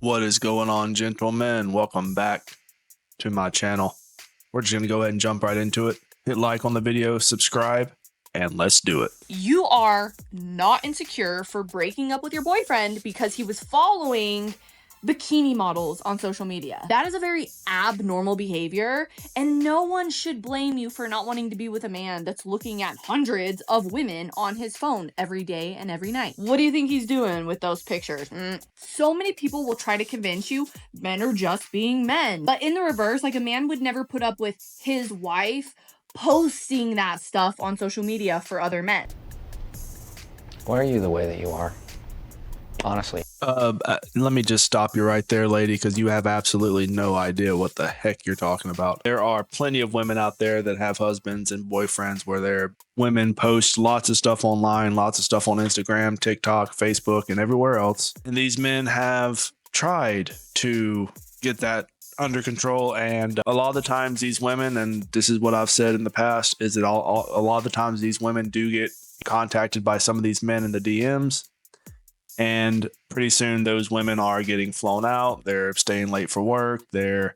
What is going on, gentlemen? Welcome back to my channel. We're just going to go ahead and jump right into it. Hit like on the video, subscribe, and let's do it. You are not insecure for breaking up with your boyfriend because he was following bikini models on social media. That is a very abnormal behavior, and no one should blame you for not wanting to be with a man that's looking at hundreds of women on his phone every day and every night. What do you think he's doing with those pictures? So many people will try to convince you men are just being men. But in the reverse, like, a man would never put up with his wife posting that stuff on social media for other men. Why are you the way that you are? Honestly. Let me just stop you right there, lady, because you have absolutely no idea what the heck you're talking about. There are plenty of women out there that have husbands and boyfriends where their women post lots of stuff online, lots of stuff on Instagram, TikTok, Facebook, and everywhere else. And these men have tried to get that under control, and a lot of the times these women, and this is what I've said in the past, is that a lot of the times these women do get contacted by some of these men in the DMs, and pretty soon those women are getting flown out. They're staying late for work, they're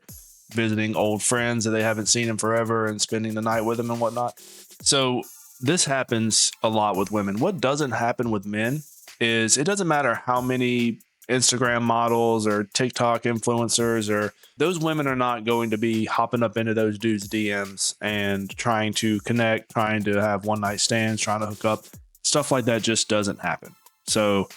visiting old friends that they haven't seen in forever and spending the night with them and whatnot. So this happens a lot with women. What doesn't happen with men is it doesn't matter how many Instagram models or TikTok influencers, or those women are not going to be hopping up into those dudes' DMs and trying to connect, trying to have one night stands, trying to hook up. Stuff like that just doesn't happen. So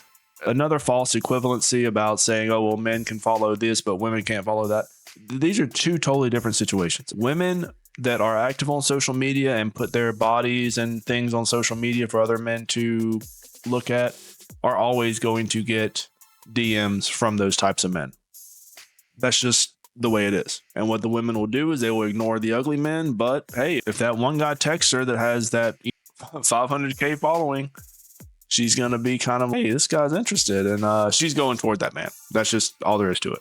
another false equivalency about saying, oh, well, men can follow this, but women can't follow that. These are two totally different situations. Women that are active on social media and put their bodies and things on social media for other men to look at are always going to get DMs from those types of men. That's just the way it is. And what the women will do is they will ignore the ugly men. But hey, if that one guy texts her that has that 500K following, she's going to be kind of, hey, this guy's interested. And she's going toward that man. That's just all there is to it.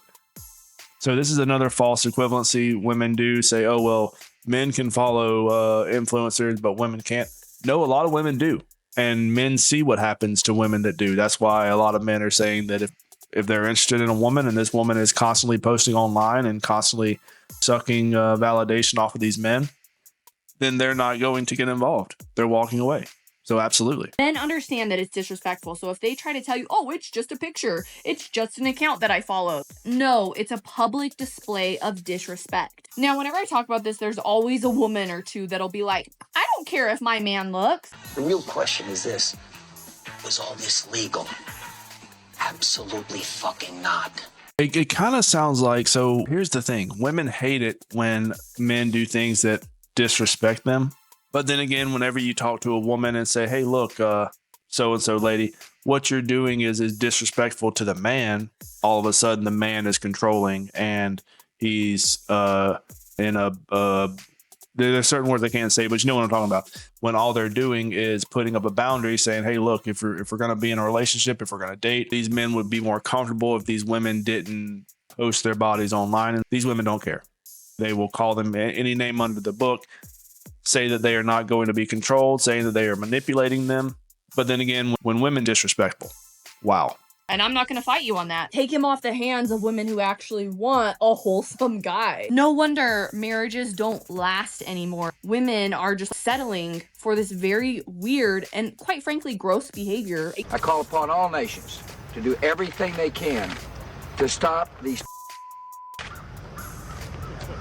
So this is another false equivalency. Women do say, oh, well, men can follow influencers, but women can't. No, a lot of women do. And men see what happens to women that do. That's why a lot of men are saying that if they're interested in a woman and this woman is constantly posting online and constantly sucking validation off of these men, then they're not going to get involved. They're walking away. So absolutely. Men understand that it's disrespectful. So if they try to tell you, oh, it's just a picture, it's just an account that I follow. No, it's a public display of disrespect. Now, whenever I talk about this, there's always a woman or two that'll be like, I don't care if my man looks. The real question is this: was all this legal? Absolutely fucking not. It kind of sounds like, so here's the thing. Women hate it when men do things that disrespect them. But then again, whenever you talk to a woman and say, hey, look, so-and-so lady, what you're doing is disrespectful to the man, all of a sudden the man is controlling and he's in a there's certain words I can't say, but you know what I'm talking about. When all they're doing is putting up a boundary saying, hey, look, if we're going to be in a relationship, if we're going to date, these men would be more comfortable if these women didn't post their bodies online. And these women don't care. They will call them any name under the book, say that they are not going to be controlled, saying that they are manipulating them. But then again, when women disrespectful, wow. And I'm not going to fight you on that. Take him off the hands of women who actually want a wholesome guy. No wonder marriages don't last anymore. Women are just settling for this very weird and, quite frankly, gross behavior. I call upon all nations to do everything they can to stop these.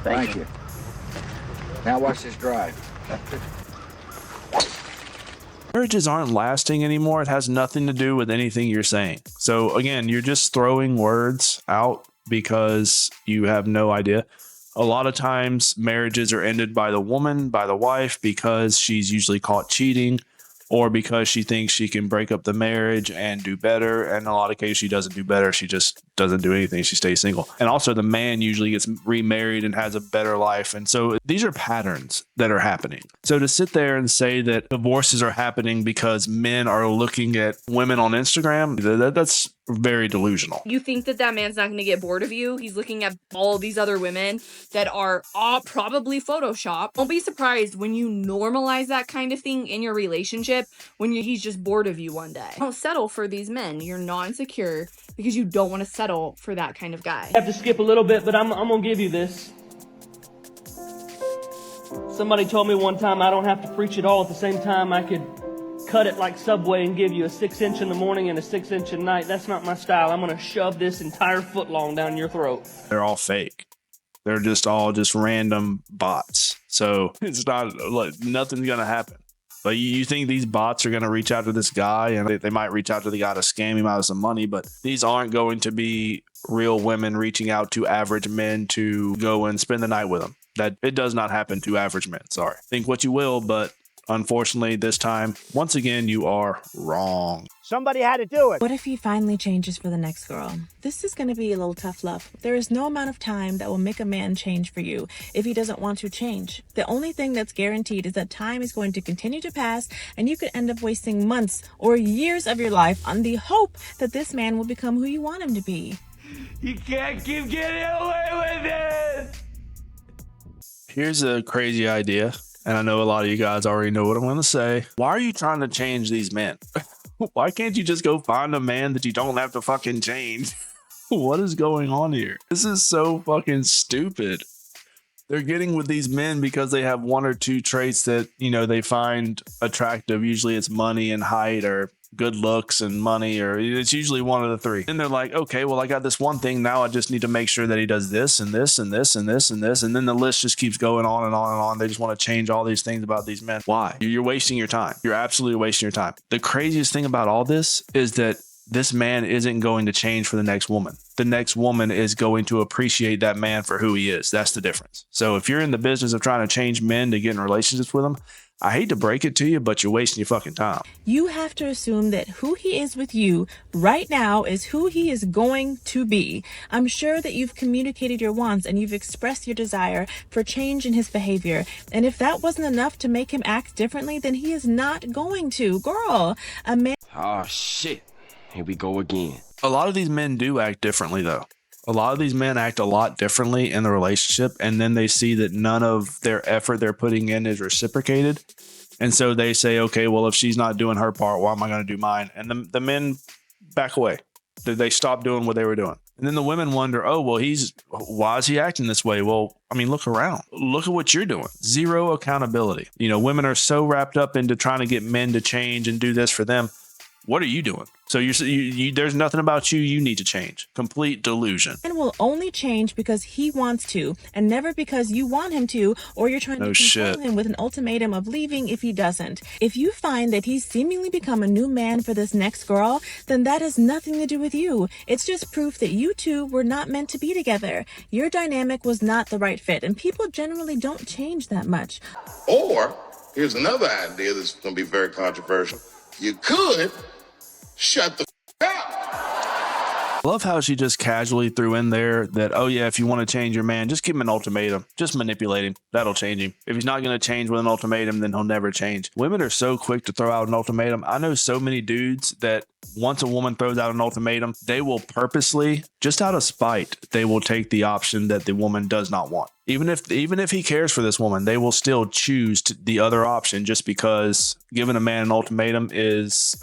Thank you. Now watch this drive. Marriages aren't lasting anymore. It has nothing to do with anything you're saying. So again, you're just throwing words out because you have no idea. A lot of times marriages are ended by the woman, by the wife, because she's usually caught cheating or because she thinks she can break up the marriage and do better. And in a lot of cases, she doesn't do better. She just doesn't do anything. She stays single. And also the man usually gets remarried and has a better life. And so these are patterns that are happening. So to sit there and say that divorces are happening because men are looking at women on Instagram, very delusional. You think that that man's not going to get bored of you? He's looking at all these other women that are probably Photoshopped. Don't be surprised when you normalize that kind of thing in your relationship when he's just bored of you one day. Don't settle for these men. You're not insecure because you don't want to settle for that kind of guy. I have to skip a little bit, but I'm going to give you this. Somebody told me one time I don't have to preach it all at the same time. I could cut it like Subway and give you a 6-inch in the morning and a 6-inch at night. That's not my style. I'm going to shove this entire foot long down your throat. They're all fake. They're just all just random bots. So it's not like nothing's going to happen. But you think these bots are going to reach out to this guy, and they might reach out to the guy to scam him out of some money, but these aren't going to be real women reaching out to average men to go and spend the night with them. That it does not happen to average men. Sorry. Think what you will, but unfortunately, this time, once again, you are wrong. Somebody had to do it. What if he finally changes for the next girl? This is going to be a little tough love. There is no amount of time that will make a man change for you if he doesn't want to change. The only thing that's guaranteed is that time is going to continue to pass, and you could end up wasting months or years of your life on the hope that this man will become who you want him to be. You can't keep getting away with it! Here's a crazy idea, and I know a lot of you guys already know what I'm going to say. Why are you trying to change these men? Why can't you just go find a man that you don't have to fucking change? What is going on here? This is so fucking stupid. They're getting with these men because they have one or two traits that, you know, they find attractive. Usually it's money and height, or good looks and money, or it's usually one of the three. And they're like, okay, well, I got this one thing. Now I just need to make sure that he does this and this and this and this and this. And then the list just keeps going on and on and on. They just want to change all these things about these men. Why? You're wasting your time. You're absolutely wasting your time. The craziest thing about all this is that this man isn't going to change for the next woman. The next woman is going to appreciate that man for who he is. That's the difference. So if you're in the business of trying to change men to get in relationships with them, I hate to break it to you, but you're wasting your fucking time. You have to assume that who he is with you right now is who he is going to be. I'm sure that you've communicated your wants and you've expressed your desire for change in his behavior. And if that wasn't enough to make him act differently, then he is not going to. Girl, a man... Oh, shit. Here we go again. A lot of these men do act differently, though. A lot of these men act a lot differently in the relationship, and then they see that none of their effort they're putting in is reciprocated. And so they say, okay, well, if she's not doing her part, why am I going to do mine? And the men back away. They stop doing what they were doing. And then the women wonder, oh, well, why is he acting this way? Well, I mean, look around. Look at what you're doing. Zero accountability. You know, women are so wrapped up into trying to get men to change and do this for them. What are you doing? So you there's nothing about you need to change. Complete delusion. And will only change because he wants to, and never because you want him to, or you're trying to control him with an ultimatum of leaving if he doesn't. If you find that he's seemingly become a new man for this next girl, then that has nothing to do with you. It's just proof that you two were not meant to be together. Your dynamic was not the right fit, and people generally don't change that much. Or, here's another idea that's going to be very controversial. You could shut the up. I love how she just casually threw in there that, oh yeah, if you want to change your man, just give him an ultimatum. Just manipulate him. That'll change him. If he's not going to change with an ultimatum, then he'll never change. Women are so quick to throw out an ultimatum. I know so many dudes that once a woman throws out an ultimatum, they will purposely, just out of spite, they will take the option that the woman does not want. Even if he cares for this woman, they will still choose the other option just because giving a man an ultimatum is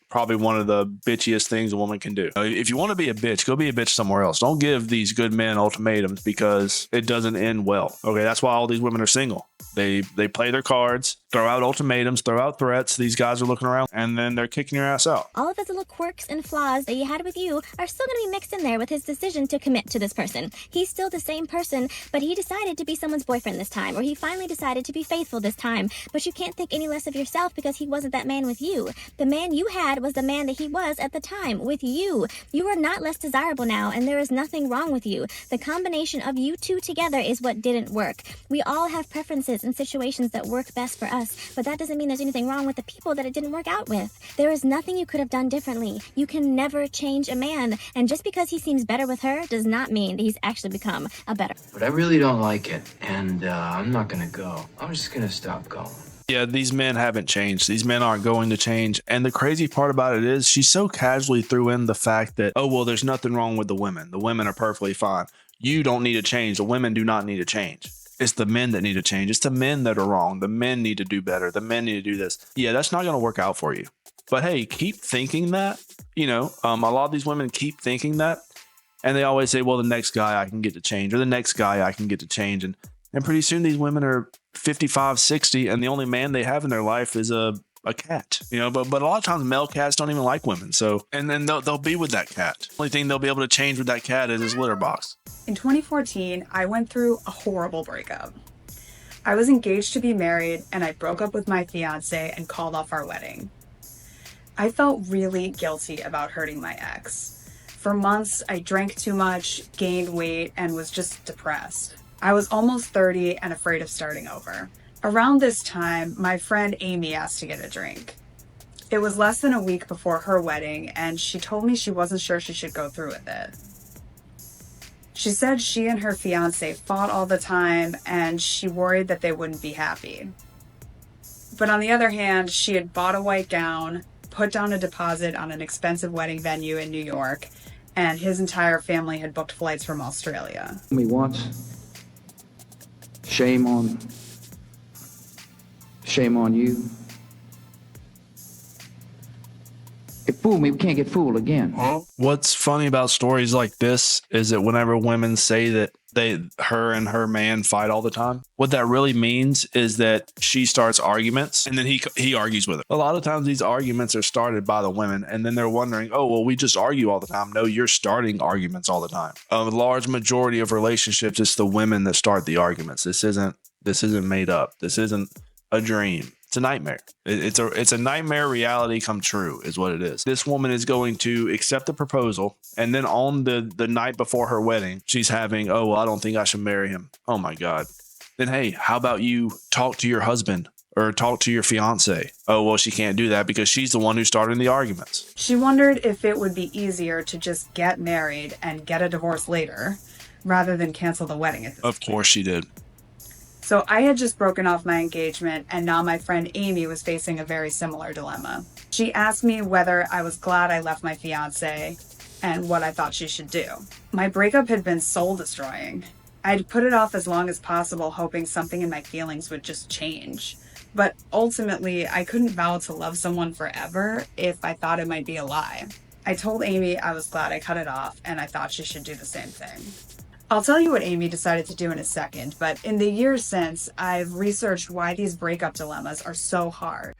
probably one of the bitchiest things a woman can do. If you want to be a bitch, go be a bitch somewhere else. Don't give these good men ultimatums because it doesn't end well. Okay, that's why all these women are single. They play their cards, throw out ultimatums, throw out threats. These guys are looking around, and then they're kicking your ass out. All of his little quirks and flaws that he had with you are still going to be mixed in there with his decision to commit to this person. He's still the same person, but he decided to be someone's boyfriend this time, or he finally decided to be faithful this time. But you can't think any less of yourself because he wasn't that man with you. The man you had was the man that he was at the time with you. You are not less desirable now, and there is nothing wrong with you. The combination of you two together is what didn't work. We all have preferences and situations that work best for us, but that doesn't mean there's anything wrong with the people that it didn't work out with. There is nothing you could have done differently. You can never change a man, and just because he seems better with her does not mean that he's actually become a better. But I really don't like it, and I'm not gonna go. I'm just gonna stop going. Yeah, these men haven't changed. These men aren't going to change. And the crazy part about it is she so casually threw in the fact that, oh, well, there's nothing wrong with the women. The women are perfectly fine. You don't need to change. The women do not need to change. It's the men that need to change. It's the men that are wrong. The men need to do better. The men need to do this. Yeah, that's not going to work out for you. But hey, keep thinking that. A lot of these women keep thinking that. And they always say, well, the next guy I can get to change, or the next guy I can get to change. And pretty soon these women are 55, 60, and the only man they have in their life is a cat. But a lot of times male cats don't even like women. So, and then they'll be with that cat. Only thing they'll be able to change with that cat is his litter box. In 2014, I went through a horrible breakup. I was engaged to be married, and I broke up with my fiance and called off our wedding. I felt really guilty about hurting my ex. For months, I drank too much, gained weight, and was just depressed. I was almost 30 and afraid of starting over. Around this time, my friend Amy asked to get a drink. It was less than a week before her wedding, and she told me she wasn't sure she should go through with it. She said she and her fiance fought all the time, and she worried that they wouldn't be happy. But on the other hand, she had bought a white gown, put down a deposit on an expensive wedding venue in New York, and his entire family had booked flights from Australia. Me once. Shame on you. It fooled me. We can't get fooled again. What's funny about stories like this is that whenever women say that her and her man fight all the time, what that really means is that she starts arguments and then he argues with her. A lot of times these arguments are started by the women, and then they're wondering, oh, well, we just argue all the time. No, you're starting arguments all the time. A large majority of relationships, it's the women that start the arguments. This isn't made up. This isn't a dream. It's a nightmare. It's a nightmare reality come true is what it is. This woman is going to accept the proposal, and then on the night before her wedding, she's having, oh, well, I don't think I should marry him. Oh my God. Then, hey, how about you talk to your husband or talk to your fiance? Oh, well, she can't do that because she's the one who started the arguments. She wondered if it would be easier to just get married and get a divorce later rather than cancel the wedding at this point. Of course she did. So I had just broken off my engagement, and now my friend Amy was facing a very similar dilemma. She asked me whether I was glad I left my fiance and what I thought she should do. My breakup had been soul-destroying. I'd put it off as long as possible, hoping something in my feelings would just change. But ultimately, I couldn't vow to love someone forever if I thought it might be a lie. I told Amy I was glad I cut it off, and I thought she should do the same thing. I'll tell you what Amy decided to do in a second, but in the years since, I've researched why these breakup dilemmas are so hard.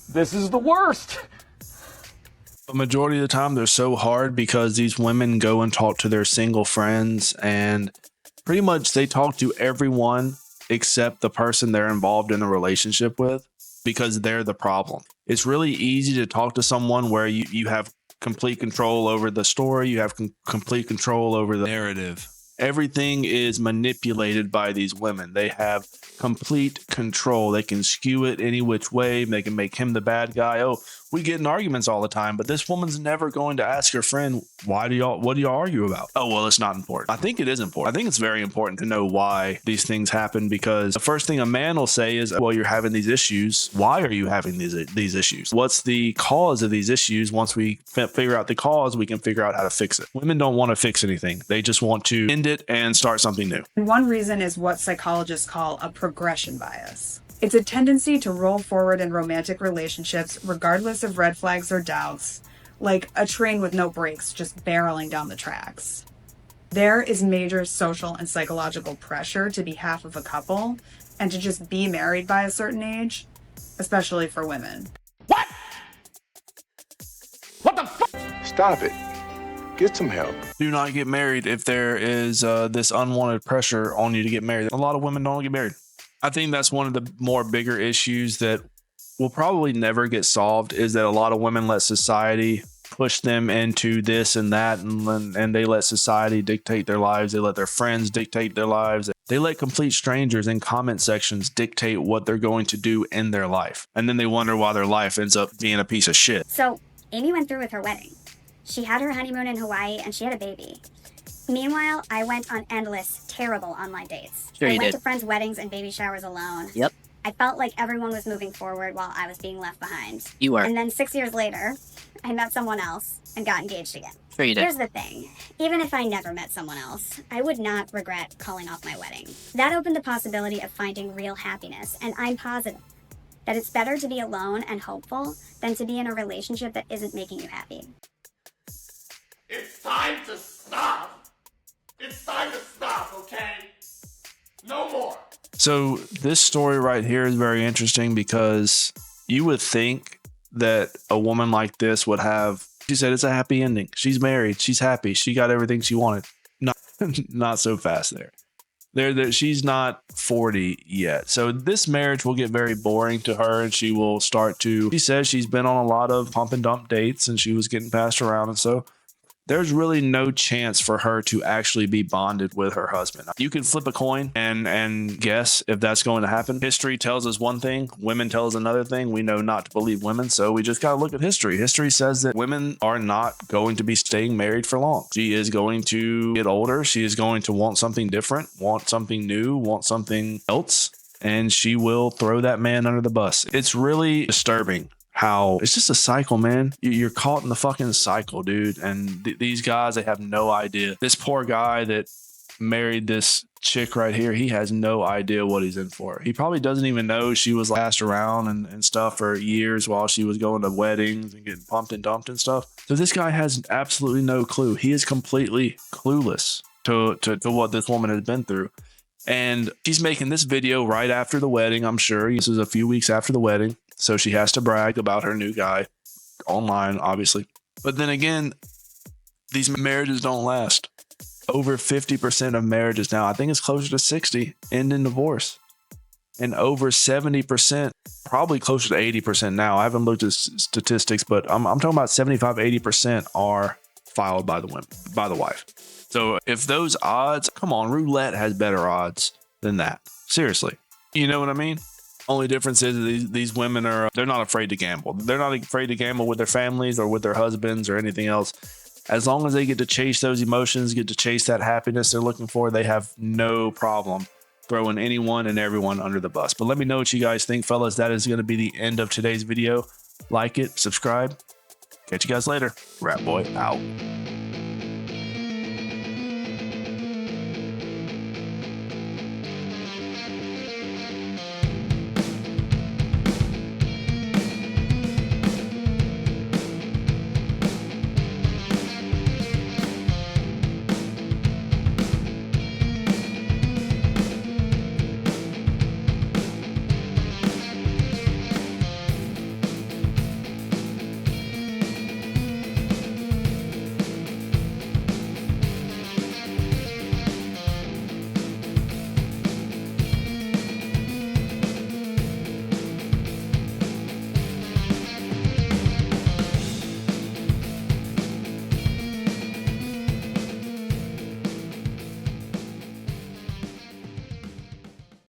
This is the worst. The majority of the time, they're so hard because these women go and talk to their single friends, and pretty much they talk to everyone except the person they're involved in a relationship with because they're the problem. It's really easy to talk to someone where you have complete control over the story, you have complete control over the narrative. Everything is manipulated by these women. They have complete control. They can skew it any which way. They can make him the bad guy. Oh, we get in arguments all the time, but this woman's never going to ask her friend, what do y'all argue about? Oh, well, it's not important. I think it is important. I think it's very important to know why these things happen, because the first thing a man will say is, well, you're having these issues. Why are you having these issues? What's the cause of these issues? Once we figure out the cause, we can figure out how to fix it. Women don't want to fix anything. They just want to end it and start something new. And one reason is what psychologists call a progression bias. It's a tendency to roll forward in romantic relationships regardless of red flags or doubts, like a train with no brakes just barreling down the tracks. There is major social and psychological pressure to be half of a couple and to just be married by a certain age, especially for women. What the fuck? Stop it. Get some help. Do not get married if there is this unwanted pressure on you to get married. A lot of women don't get married. I think that's one of the more bigger issues that will probably never get solved, is that a lot of women let society push them into this and that, and they let society dictate their lives. They let their friends dictate their lives. They let complete strangers in comment sections dictate what they're going to do in their life. And then they wonder why their life ends up being a piece of shit. So Amy went through with her wedding. She had her honeymoon in Hawaii and she had a baby. Meanwhile, I went on endless, terrible online dates. Sure I you went did. to friends' weddings and baby showers alone. Yep. I felt like everyone was moving forward while I was being left behind. You were. And then 6 years later, I met someone else and got engaged again. Sure you did. Here's the thing. Even if I never met someone else, I would not regret calling off my wedding. That opened the possibility of finding real happiness, and I'm positive that it's better to be alone and hopeful than to be in a relationship that isn't making you happy. It's time to stop. It's time to stop, okay? No more. So this story right here is very interesting because you would think that a woman like this would have, she said it's a happy ending. She's married. She's happy. She got everything she wanted. Not so fast there. She's not 40 yet. So this marriage will get very boring to her, and she will start to, she says she's been on a lot of pump and dump dates and she was getting passed around. And so there's really no chance for her to actually be bonded with her husband. You can flip a coin and guess if that's going to happen. History tells us one thing, women tell us another thing. We know not to believe women, so we just got to look at history. History says that women are not going to be staying married for long. She is going to get older. She is going to want something different, want something new, want something else, and she will throw that man under the bus. It's really disturbing how it's just a cycle, man. You're caught in the fucking cycle, dude. And these guys, they have no idea. This poor guy that married this chick right here, he has no idea what he's in for. He probably doesn't even know she was passed around and stuff for years while she was going to weddings and getting pumped and dumped and stuff. So this guy has absolutely no clue. He is completely clueless to what this woman has been through. And she's making this video right after the wedding, I'm sure. This is a few weeks after the wedding. So she has to brag about her new guy online, obviously. But then again, these marriages don't last. Over 50% of marriages now, I think it's closer to 60, end in divorce. And over 70%, probably closer to 80% now. I haven't looked at statistics, but I'm talking about 75, 80% are filed by the women, by the wife. So if those odds, come on, roulette has better odds than that. Seriously. You know what I mean? Only difference is these women they're not afraid to gamble. They're not afraid to gamble with their families or with their husbands or anything else. As long as they get to chase those emotions, get to chase that happiness they're looking for, they have no problem throwing anyone and everyone under the bus. But let me know what you guys think, fellas. That is going to be the end of today's video. Like it, subscribe. Catch you guys later. Rat Boy out.